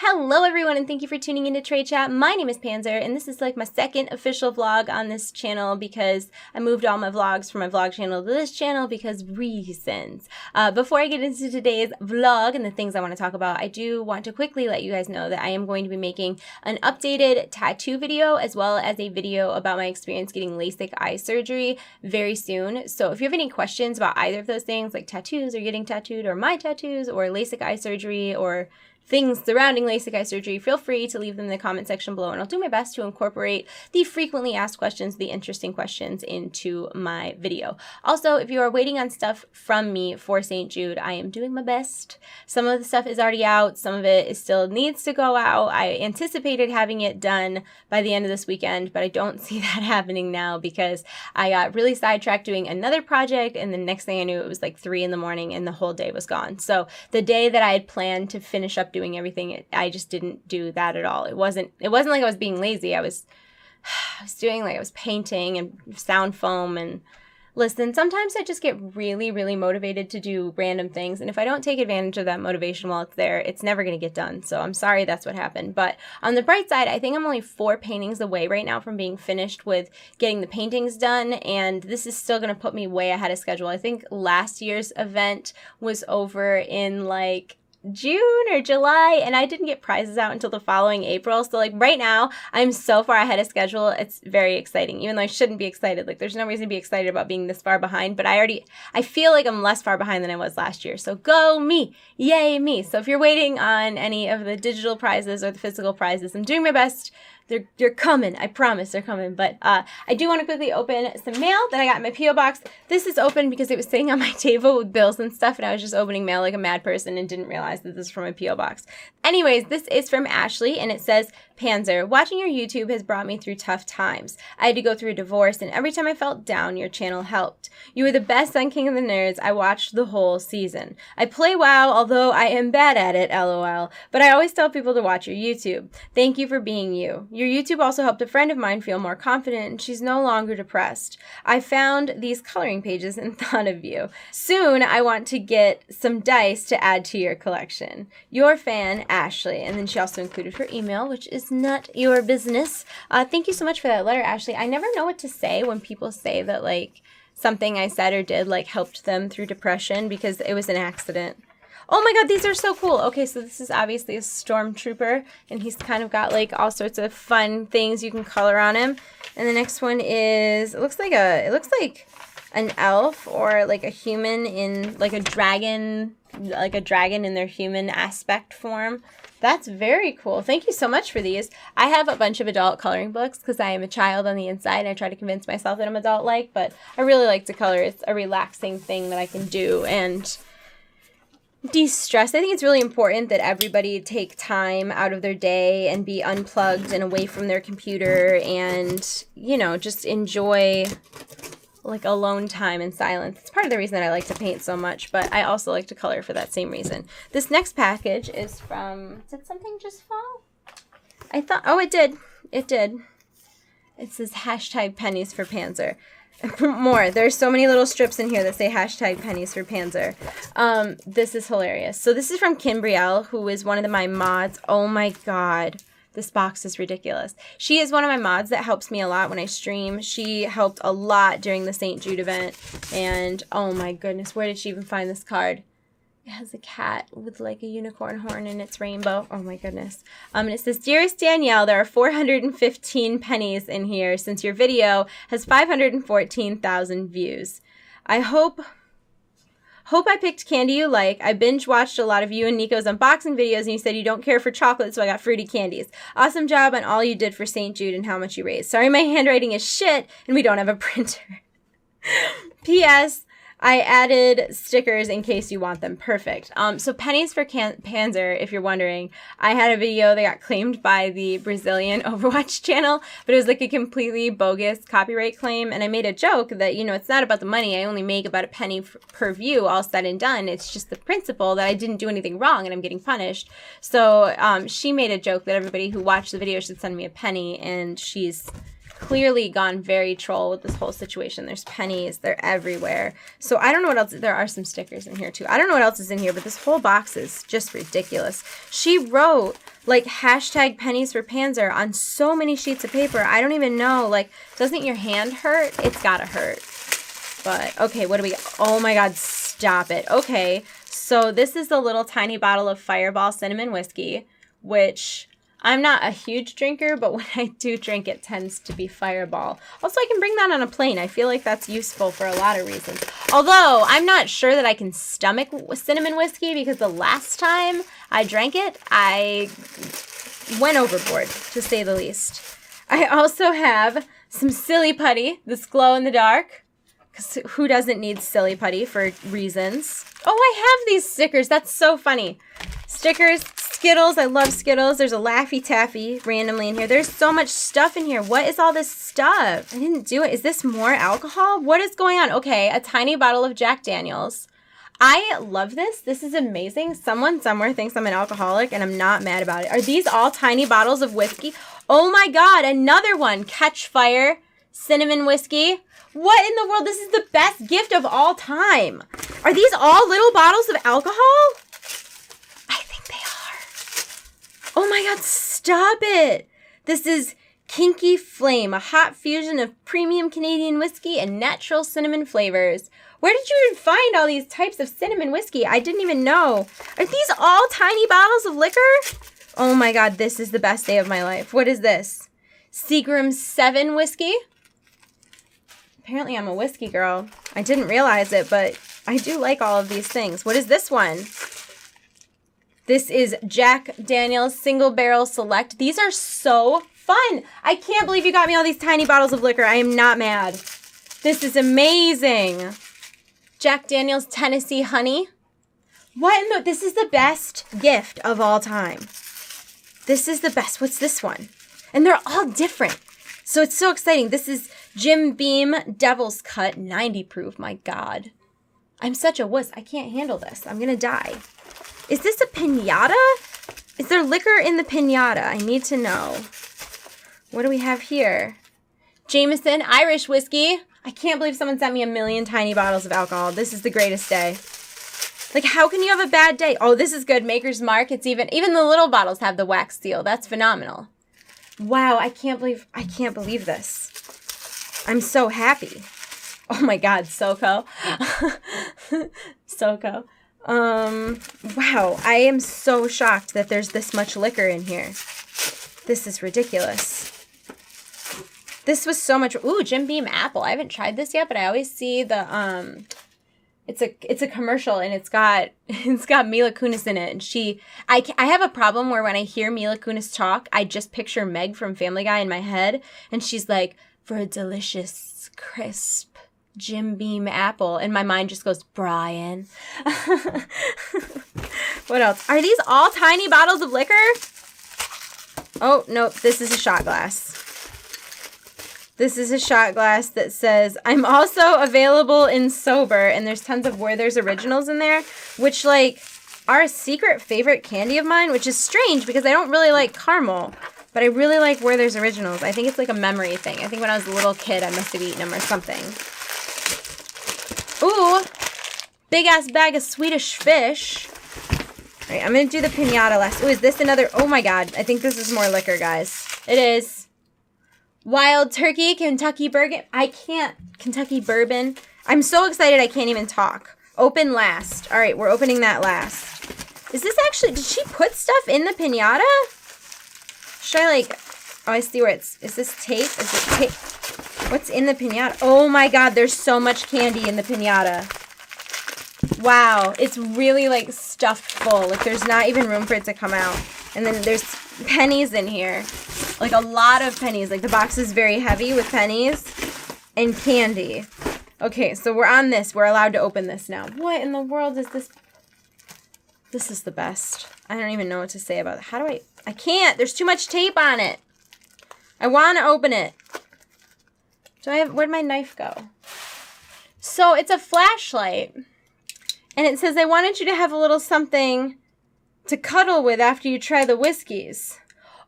Hello everyone, and thank you for tuning into TradeChat. My name is Panzer, and this is like my second official vlog on this channel because I moved all my vlogs from my vlog channel to this channel because reasons. Before I get into today's vlog and the things I want to talk about, I do want to quickly let you guys know that I am going to be making an updated tattoo video as well as a video about my experience getting LASIK eye surgery very soon. So if you have any questions about either of those things, like tattoos or getting tattooed or my tattoos or LASIK eye surgery or things surrounding LASIK eye surgery, feel free to leave them in the comment section below, and I'll do my best to incorporate the frequently asked questions, the interesting questions, into my video. Also, if you are waiting on stuff from me for St. Jude, I am doing my best. Some of the stuff is already out, some of it still needs to go out. I anticipated having it done by the end of this weekend, but I don't see that happening now because I got really sidetracked doing another project, and the next thing I knew, it was like 3 in the morning and the whole day was gone. So the day that I had planned to finish up doing everything, I just didn't do that at all. It wasn't like I was being lazy. I was doing, like, I was painting and sound foam. And listen, sometimes I just get really, really motivated to do random things, and if I don't take advantage of that motivation while it's there, it's never going to get done. So I'm sorry that's what happened. But on the bright side, I think I'm only 4 paintings away right now from being finished with getting the paintings done, and this is still going to put me way ahead of schedule. I think last year's event was over in like June or July, and I didn't get prizes out until the following April. So like right now, I'm so far ahead of schedule. It's very exciting, even though I shouldn't be excited. Like there's no reason to be excited about being this far behind, but I feel like I'm less far behind than I was last year. So go me, yay me. So if you're waiting on any of the digital prizes or the physical prizes, I'm doing my best. They're coming. I promise they're coming. But I do want to quickly open some mail that I got in my P.O. box. This is open because it was sitting on my table with bills and stuff, and I was just opening mail like a mad person and didn't realize that this is from my P.O. box. Anyways, this is from Ashley, and it says, Panzer, watching your YouTube has brought me through tough times. I had to go through a divorce, and every time I felt down, your channel helped. You were the best on King of the Nerds. I watched the whole season. I play WoW, although I am bad at it, lol, but I always tell people to watch your YouTube. Thank you for being you. Your YouTube also helped a friend of mine feel more confident, and she's no longer depressed. I found these coloring pages and thought of you. Soon, I want to get some dice to add to your collection. Your fan, Ashley. And then she also included her email, which is not your business. Thank you so much for that letter, Ashley. I never know what to say when people say that, like, something I said or did, like, helped them through depression because it was an accident. Oh my god, these are so cool. Okay, so this is obviously a stormtrooper, and he's kind of got like all sorts of fun things you can color on him. And the next one is, it looks like an elf or like a human in like a dragon in their human aspect form. That's very cool. Thank you so much for these. I have a bunch of adult coloring books because I am a child on the inside. I try to convince myself that I'm adult-like, but I really like to color. It's a relaxing thing that I can do and de-stress. I think it's really important that everybody take time out of their day and be unplugged and away from their computer and, you know, just enjoy like alone time and silence. It's part of the reason that I like to paint so much, but I also like to color for that same reason. This next package is from, did something just fall? I thought, oh, it did. It did. It says hashtag pennies for Panzer. More. There's so many little strips in here that say hashtag pennies for Panzer. This is hilarious. So this is from Kimbrielle, who is one of my mods. Oh my god. This box is ridiculous. She is one of my mods that helps me a lot when I stream. She helped a lot during the St. Jude event. And oh my goodness, where did she even find this card? It has a cat with like a unicorn horn in its rainbow. Oh my goodness. And it says, Dearest Danielle, there are 415 pennies in here since your video has 514,000 views. I hope I picked candy you like. I binge watched a lot of you and Nico's unboxing videos, and you said you don't care for chocolate, so I got fruity candies. Awesome job on all you did for St. Jude and how much you raised. Sorry my handwriting is shit and we don't have a printer. P.S. I added stickers in case you want them. Perfect. So pennies for Panzer, if you're wondering. I had a video that got claimed by the Brazilian Overwatch channel, but it was like a completely bogus copyright claim. And I made a joke that, you know, it's not about the money. I only make about a penny per view, all said and done. It's just the principle that I didn't do anything wrong and I'm getting punished. So she made a joke that everybody who watched the video should send me a penny, and she's clearly gone very troll with this whole situation. There's pennies, they're everywhere. So I don't know what else. There are some stickers in here too. I don't know what else is in here, but this whole box is just ridiculous. She wrote like hashtag pennies for Panzer on so many sheets of paper. I don't even know. Like, doesn't your hand hurt? It's gotta hurt. But, okay, what do we got? Oh my God, stop it. Okay, so this is the little tiny bottle of Fireball Cinnamon Whiskey, which I'm not a huge drinker, but when I do drink, it tends to be Fireball. Also, I can bring that on a plane. I feel like that's useful for a lot of reasons. Although, I'm not sure that I can stomach cinnamon whiskey because the last time I drank it, I went overboard, to say the least. I also have some Silly Putty, this glow in the dark. Because who doesn't need Silly Putty for reasons? Oh, I have these stickers. That's so funny. Stickers, Skittles. I love Skittles. There's a Laffy Taffy randomly in here. There's so much stuff in here. What is all this stuff? I didn't do it. Is this more alcohol? What is going on? Okay, a tiny bottle of Jack Daniels. I love this. This is amazing. Someone somewhere thinks I'm an alcoholic, and I'm not mad about it. Are these all tiny bottles of whiskey? Oh my God, another one. Catch Fire Cinnamon Whiskey. What in the world? This is the best gift of all time. Are these all little bottles of alcohol? I think they are. Oh my God, stop it. This is Kinky Flame, a hot fusion of premium Canadian whiskey and natural cinnamon flavors. Where did you even find all these types of cinnamon whiskey? I didn't even know. Are these all tiny bottles of liquor? Oh my God, this is the best day of my life. What is this? Seagram 7 whiskey. Apparently I'm a whiskey girl. I didn't realize it, but I do like all of these things. What is this one? This is Jack Daniel's Single Barrel Select. These are so fun. I can't believe you got me all these tiny bottles of liquor. I am not mad. This is amazing. Jack Daniel's Tennessee Honey. What in the... This is the best gift of all time. This is the best. What's this one? And they're all different. So it's so exciting. This is Jim Beam Devil's Cut 90 proof. My God. I'm such a wuss. I can't handle this. I'm going to die. Is this a piñata? Is there liquor in the piñata? I need to know. What do we have here? Jameson Irish Whiskey. I can't believe someone sent me 1,000,000 tiny bottles of alcohol. This is the greatest day. Like, how can you have a bad day? Oh, this is good. Maker's Mark. It's even the little bottles have the wax seal. That's phenomenal. Wow, I can't believe this. I'm so happy. Oh my God, SoCo. SoCo. Wow, I am so shocked that there's this much liquor in here. This is ridiculous. This was so much. Ooh, Jim Beam Apple. I haven't tried this yet, but I always see the it's a commercial, and it's got Mila Kunis in it, and I have a problem where when I hear Mila Kunis talk, I just picture Meg from Family Guy in my head, and she's like, for a delicious, crisp Jim Beam apple, and my mind just goes, Brian. What else? Are these all tiny bottles of liquor? Oh, nope, this is a shot glass. This is a shot glass that says, I'm also available in sober, and there's tons of Werther's Originals in there, which, like, are a secret favorite candy of mine, which is strange because I don't really like caramel, but I really like Werther's Originals. I think it's like a memory thing. I think when I was a little kid, I must have eaten them or something. Ooh, big-ass bag of Swedish fish. All right, I'm going to do the piñata last. Ooh, is this another? Oh, my God. I think this is more liquor, guys. It is. Wild Turkey, Kentucky Bourbon. I can't. Kentucky Bourbon. I'm so excited I can't even talk. Open last. All right, we're opening that last. Is this actually, did she put stuff in the piñata? Should I like, oh, I see where it's, is this tape? Is it tape? What's in the piñata? Oh my God, there's so much candy in the piñata. Wow, it's really like stuffed full. Like there's not even room for it to come out. And then there's pennies in here. Like a lot of pennies. Like the box is very heavy with pennies and candy. Okay, so we're on this. We're allowed to open this now. What in the world is this? This is the best. I don't even know what to say about it. How do I can't. There's too much tape on it. I want to open it. Do I have, where'd my knife go? So it's a flashlight. And it says, I wanted you to have a little something to cuddle with after you try the whiskeys.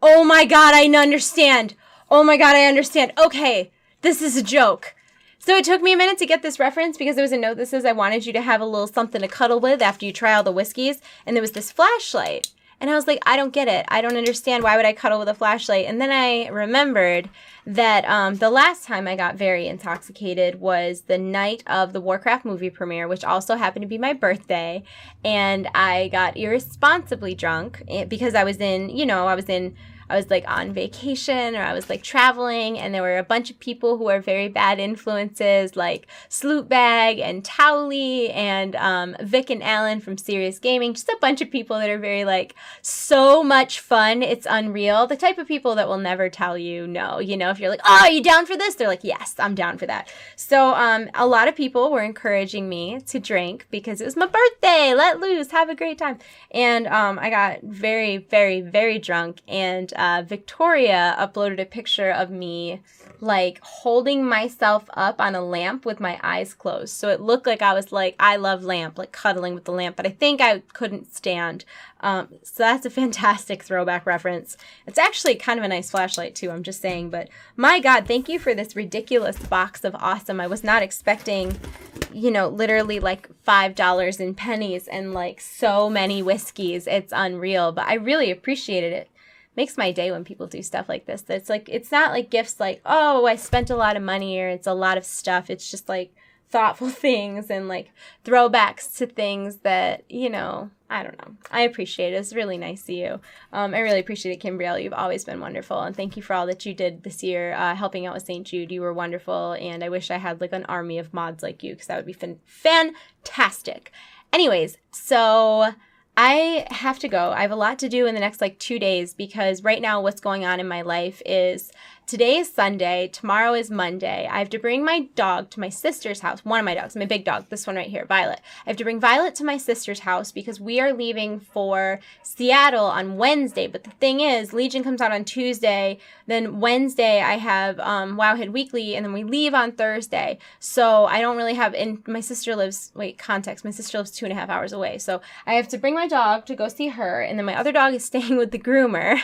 Oh my God, I understand. Oh my God, I understand. Okay, this is a joke. So it took me a minute to get this reference because there was a note that says, I wanted you to have a little something to cuddle with after you try all the whiskeys. And there was this flashlight. And I was like, I don't get it. I don't understand. Why would I cuddle with a flashlight? And then I remembered that the last time I got very intoxicated was the night of the Warcraft movie premiere, which also happened to be my birthday. And I got irresponsibly drunk because I was like on vacation, or I was like traveling, and there were a bunch of people who were very bad influences, like Slootbag and Towley and Vic and Alan from Serious Gaming. Just a bunch of people that are very like so much fun. It's unreal. The type of people that will never tell you no. If you're like, oh, are you down for this? They're like, yes, I'm down for that. So a lot of people were encouraging me to drink because it was my birthday. Let loose, have a great time. And I got very, very, very drunk, and Victoria uploaded a picture of me like holding myself up on a lamp with my eyes closed. So it looked like I was like, I love lamp, like cuddling with the lamp, but I think I couldn't stand. So that's a fantastic throwback reference. It's actually kind of a nice flashlight too, I'm just saying. But my God, thank you for this ridiculous box of awesome. I was not expecting, literally like $5 in pennies and like so many whiskeys. It's unreal, but I really appreciated it. Makes my day when people do stuff like this. It's like, it's not like gifts like, oh, I spent a lot of money, or it's a lot of stuff. It's just like thoughtful things and like throwbacks to things that, I don't know. I appreciate it. It's really nice of you. I really appreciate it, Kimbrielle. You've always been wonderful. And thank you for all that you did this year, helping out with St. Jude. You were wonderful. And I wish I had like an army of mods like you, because that would be fantastic. Anyways, so I have to go. I have a lot to do in the next 2 days, because right now what's going on in my life is today is Sunday, tomorrow is Monday. I have to bring my dog to my sister's house. One of my dogs, my big dog, this one right here, Violet. I have to bring Violet to my sister's house because we are leaving for Seattle on Wednesday. But the thing is, Legion comes out on Tuesday. Then Wednesday I have Wowhead Weekly, and then we leave on Thursday. So I don't really have, and my sister lives, context, my sister lives 2.5 hours away. So I have to bring my dog to go see her, and then my other dog is staying with the groomer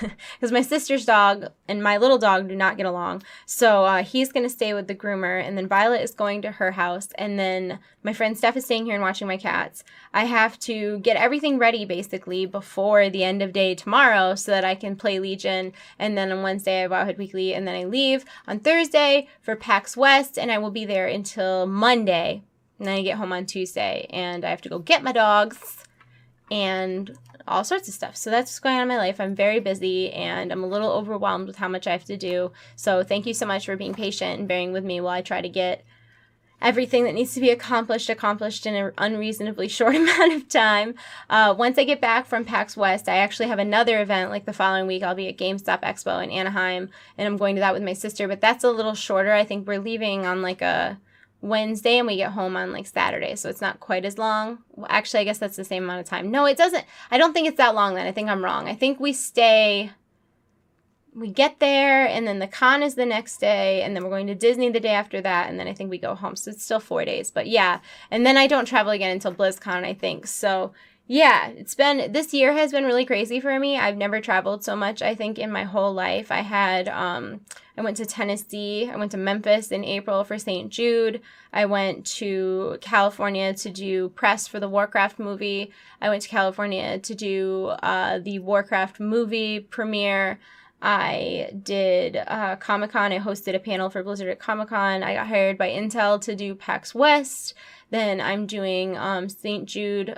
because my sister's dog and my little dog do not get along. So he's going to stay with the groomer, and then Violet is going to her house, and then my friend Steph is staying here and watching my cats. I have to get everything ready basically before the end of day tomorrow so that I can play Legion, and then on Wednesday I have Wowhead Weekly, and then I leave on Thursday for PAX West, and I will be there until Monday, and then I get home on Tuesday, and I have to go get my dogs and all sorts of stuff. So that's what's going on in my life. I'm very busy, and I'm a little overwhelmed with how much I have to do. So thank you so much for being patient and bearing with me while I try to get everything that needs to be accomplished in an unreasonably short amount of time. Once I get back from PAX West, I actually have another event the following week. I'll be at GameStop Expo in Anaheim, and I'm going to that with my sister, but that's a little shorter. I think we're leaving on a Wednesday, and we get home on Saturday, so it's not quite as long. Well, actually, I guess that's the same amount of time. No, it doesn't. I don't think it's that long then. I think I'm wrong. I think we get there, and then the con is the next day, and then we're going to Disney the day after that, and then I think we go home. So it's still 4 days, but yeah. And then I don't travel again until BlizzCon, I think. So yeah, this year has been really crazy for me. I've never traveled so much, I think, in my whole life. I went to Tennessee. I went to Memphis in April for St. Jude. I went to California to do press for the Warcraft movie. I went to California to do the Warcraft movie premiere. I did Comic-Con. I hosted a panel for Blizzard at Comic-Con. I got hired by Intel to do PAX West. Then I'm doing St. Jude.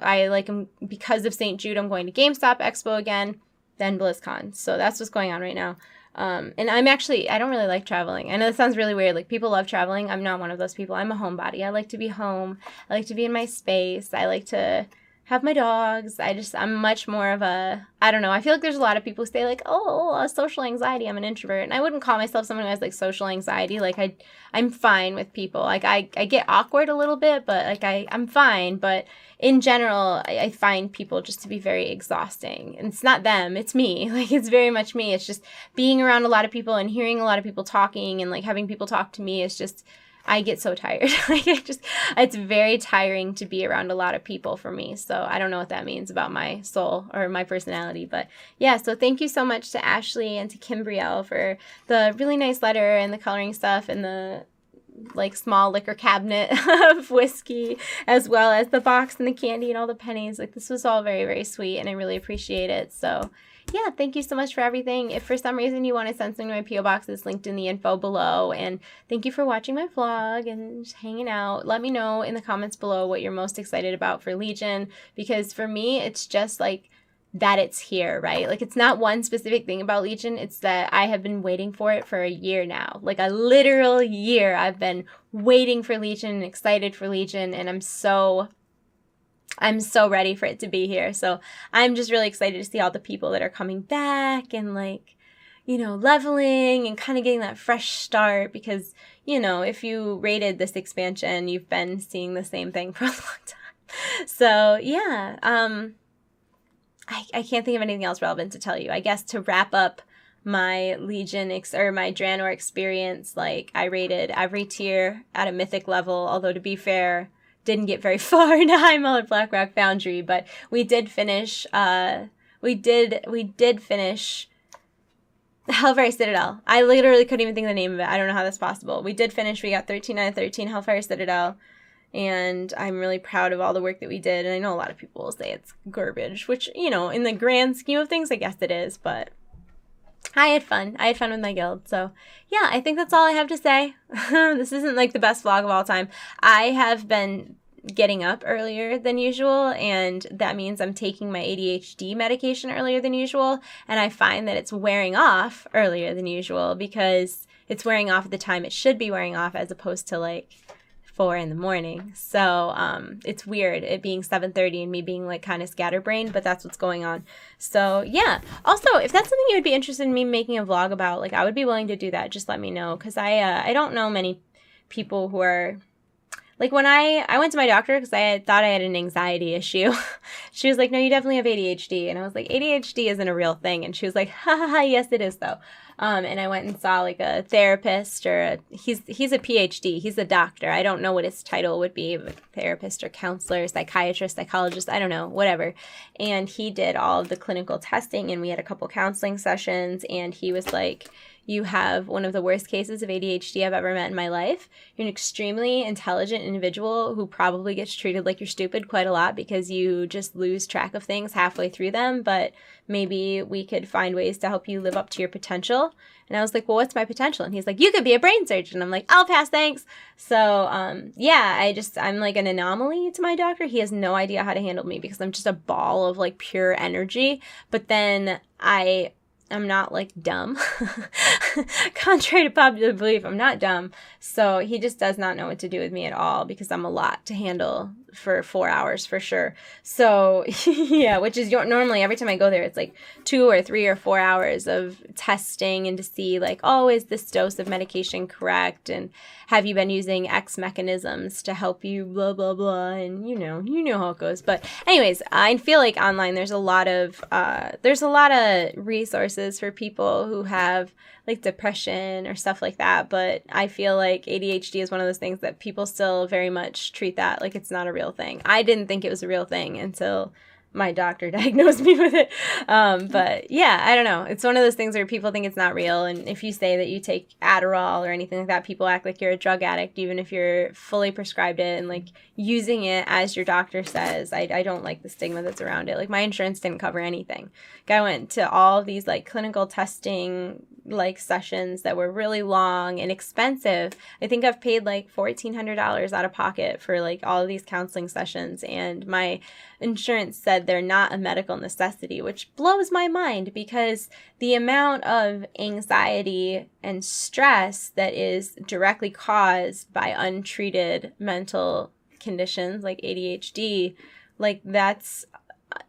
Because of St. Jude, I'm going to GameStop Expo again, then BlizzCon. So that's what's going on right now. And I don't really like traveling. I know that sounds really weird. People love traveling. I'm not one of those people. I'm a homebody. I like to be home. I like to be in my space. I like to have my dogs. I'm much more of I don't know. I feel like there's a lot of people who say social anxiety. I'm an introvert. And I wouldn't call myself someone who has social anxiety. I'm fine with people. I get awkward a little bit, but I'm fine. But in general, I find people just to be very exhausting. And it's not them, it's me. It's very much me. It's just being around a lot of people and hearing a lot of people talking and having people talk to me is just, I get so tired. It's very tiring to be around a lot of people for me. So I don't know what that means about my soul or my personality. But yeah, so thank you so much to Ashley and to Kimbrielle for the really nice letter and the coloring stuff and the like small liquor cabinet of whiskey, as well as the box and the candy and all the pennies. Like, this was all very, very sweet, and I really appreciate it. So yeah, thank you so much for everything. If for some reason you want to send something to my P.O. box, it's linked in the info below. And thank you for watching my vlog and just hanging out. Let me know in the comments below what you're most excited about for Legion, because for me, it's just like that it's here, right? Like, it's not one specific thing about Legion. It's that I have been waiting for it for a year now. Like a literal year I've been waiting for Legion and excited for Legion, and I'm so ready for it to be here. So I'm just really excited to see all the people that are coming back and, like, you know, leveling and kind of getting that fresh start, because, you know, if you rated this expansion, you've been seeing the same thing for a long time. So yeah, I can't think of anything else relevant to tell you. I guess to wrap up my Legion or my Draenor experience, like, I rated every tier at a mythic level, although to be fair, didn't get very far in High Mull or Blackrock Foundry, but we did finish we did finish Hellfire Citadel. I literally couldn't even think of the name of it. I don't know how that's possible. We did finish. We got 13 out of 13 Hellfire Citadel, and I'm really proud of all the work that we did. And I know a lot of people will say it's garbage, which, you know, in the grand scheme of things, I guess it is, but I had fun. I had fun with my guild. So yeah, I think that's all I have to say. This isn't like the best vlog of all time. I have been getting up earlier than usual, and that means I'm taking my ADHD medication earlier than usual, and I find that it's wearing off earlier than usual because it's wearing off at the time it should be wearing off, as opposed to like 4 in the morning. So it's weird, it being 7:30 and me being like kind of scatterbrained, but that's what's going on. So yeah, also, if that's something you would be interested in me making a vlog about, like, I would be willing to do that. Just let me know, because I don't know many people who are like, when I went to my doctor because I thought I had an anxiety issue. She was like, no, you definitely have ADHD. And I was like, ADHD isn't a real thing. And she was like, ha ha ha, yes it is though. And I went and saw like a therapist, or he's a PhD. He's a doctor. I don't know what his title would be, but therapist or counselor, psychiatrist, psychologist, I don't know, whatever. And he did all of the clinical testing, and we had a couple counseling sessions, and he was like, you have one of the worst cases of ADHD I've ever met in my life. You're an extremely intelligent individual who probably gets treated like you're stupid quite a lot because you just lose track of things halfway through them, but maybe we could find ways to help you live up to your potential. And I was like, well, what's my potential? And he's like, you could be a brain surgeon. I'm like, I'll pass, thanks. So yeah, I'm like an anomaly to my doctor. He has no idea how to handle me because I'm just a ball of like pure energy. But then I'm not like dumb. Contrary to popular belief, I'm not dumb. So he just does not know what to do with me at all because I'm a lot to handle for 4 hours for sure. So yeah, which is normally every time I go there, it's like 2 or 3 or 4 hours of testing and to see like, oh, is this dose of medication correct? And have you been using X mechanisms to help you, blah, blah, blah. And you know how it goes. But anyways, I feel like online there's a lot of resources for people who have like depression or stuff like that. But I feel like ADHD is one of those things that people still very much treat that like it's not a real thing. I didn't think it was a real thing until my doctor diagnosed me with it. But yeah, I don't know. It's one of those things where people think it's not real. And if you say that you take Adderall or anything like that, people act like you're a drug addict, even if you're fully prescribed it and like using it as your doctor says. I don't like the stigma that's around it. Like, my insurance didn't cover anything. Like, I went to all of these like clinical testing like sessions that were really long and expensive. I think I've paid like $1,400 out of pocket for like all of these counseling sessions, and my insurance said they're not a medical necessity, which blows my mind because the amount of anxiety and stress that is directly caused by untreated mental conditions like ADHD, like that's,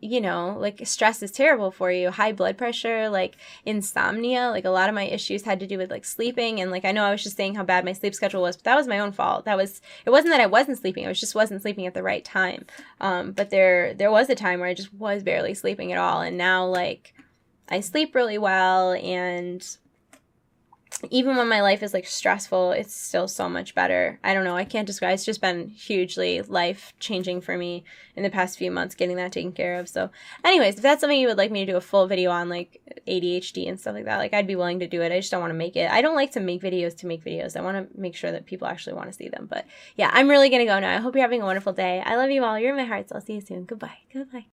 you know, like stress is terrible for you. High blood pressure, like insomnia, like a lot of my issues had to do with like sleeping. And like, I know I was just saying how bad my sleep schedule was, but that was my own fault. It wasn't that I wasn't sleeping. I just wasn't sleeping at the right time. But there was a time where I just was barely sleeping at all. And now like I sleep really well, and even when my life is like stressful, it's still so much better. I don't know. I can't describe. It's just been hugely life changing for me in the past few months, getting that taken care of. So anyways, if that's something you would like me to do a full video on, like ADHD and stuff like that, like I'd be willing to do it. I just don't want to make it. I don't like to make videos. I want to make sure that people actually want to see them. But yeah, I'm really going to go now. I hope you're having a wonderful day. I love you all. You're in my heart. So I'll see you soon. Goodbye. Goodbye.